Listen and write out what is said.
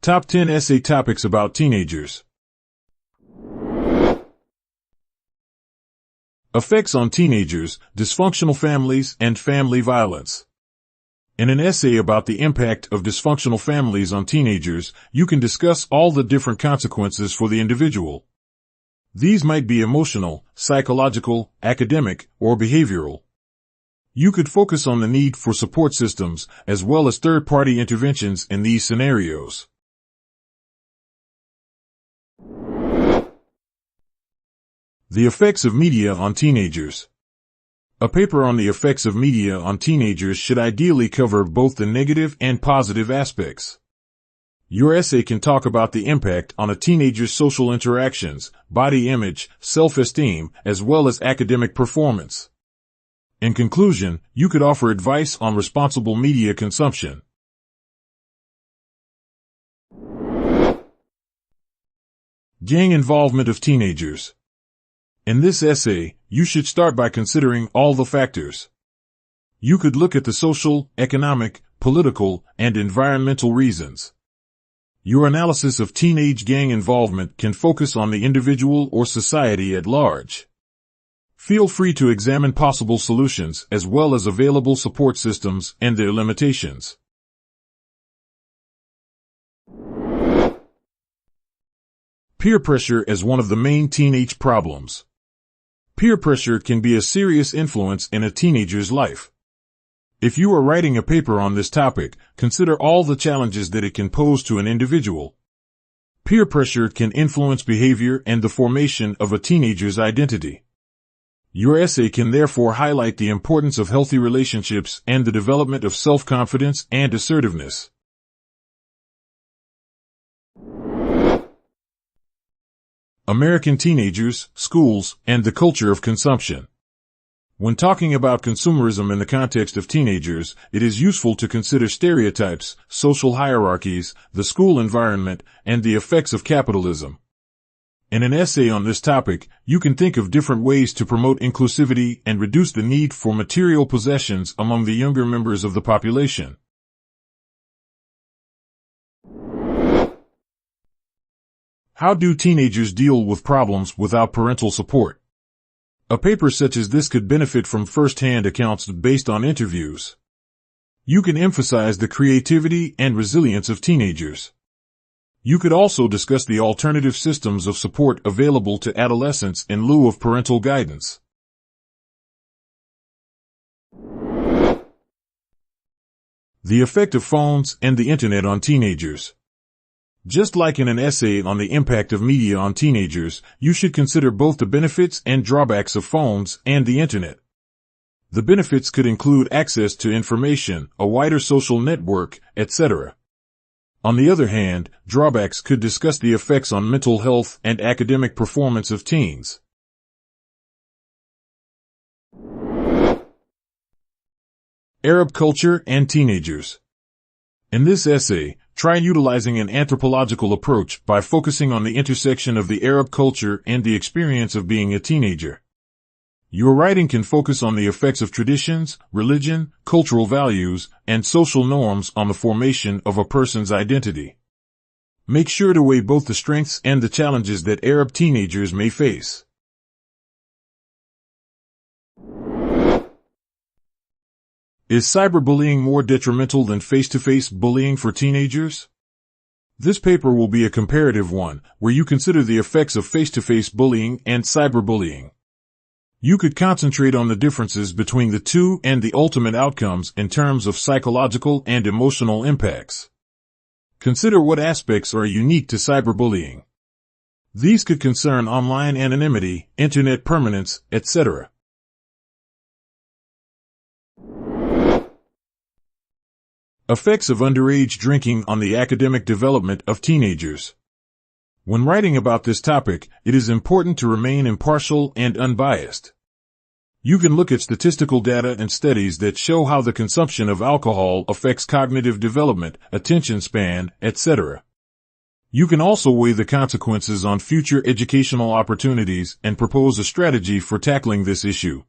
Top 10 Essay Topics About Teenagers. Effects on Teenagers, Dysfunctional Families, and Family Violence. In an essay about the impact of dysfunctional families on teenagers, you can discuss all the different consequences for the individual. These might be emotional, psychological, academic, or behavioral. You could focus on the need for support systems, as well as third-party interventions in these scenarios. The effects of media on teenagers. A paper on the effects of media on teenagers should ideally cover both the negative and positive aspects. Your essay can talk about the impact on a teenager's social interactions, body image, self-esteem, as well as academic performance. In conclusion, you could offer advice on responsible media consumption. Gang involvement of teenagers. In this essay, you should start by considering all the factors. You could look at the social, economic, political, and environmental reasons. Your analysis of teenage gang involvement can focus on the individual or society at large. Feel free to examine possible solutions as well as available support systems and their limitations. Peer pressure as one of the main teenage problems. Peer pressure can be a serious influence in a teenager's life. If you are writing a paper on this topic, consider all the challenges that it can pose to an individual. Peer pressure can influence behavior and the formation of a teenager's identity. Your essay can therefore highlight the importance of healthy relationships and the development of self-confidence and assertiveness. American teenagers, schools, and the culture of consumption. When talking about consumerism in the context of teenagers, it is useful to consider stereotypes, social hierarchies, the school environment, and the effects of capitalism. In an essay on this topic, you can think of different ways to promote inclusivity and reduce the need for material possessions among the younger members of the population. How do teenagers deal with problems without parental support? A paper such as this could benefit from first-hand accounts based on interviews. You can emphasize the creativity and resilience of teenagers. You could also discuss the alternative systems of support available to adolescents in lieu of parental guidance. The effect of phones and the Internet on teenagers. Just like in an essay on the impact of media on teenagers, you should consider both the benefits and drawbacks of phones and the Internet. The benefits could include access to information, a wider social network, etc. On the other hand, drawbacks could discuss the effects on mental health and academic performance of teens. Arab culture and teenagers. In this essay, try utilizing an anthropological approach by focusing on the intersection of the Arab culture and the experience of being a teenager. Your writing can focus on the effects of traditions, religion, cultural values, and social norms on the formation of a person's identity. Make sure to weigh both the strengths and the challenges that Arab teenagers may face. Is cyberbullying more detrimental than face-to-face bullying for teenagers? This paper will be a comparative one, where you consider the effects of face-to-face bullying and cyberbullying. You could concentrate on the differences between the two and the ultimate outcomes in terms of psychological and emotional impacts. Consider what aspects are unique to cyberbullying. These could concern online anonymity, internet permanence, etc. Effects of underage drinking on the academic development of teenagers. When writing about this topic, it is important to remain impartial and unbiased. You can look at statistical data and studies that show how the consumption of alcohol affects cognitive development, attention span, etc. You can also weigh the consequences on future educational opportunities and propose a strategy for tackling this issue.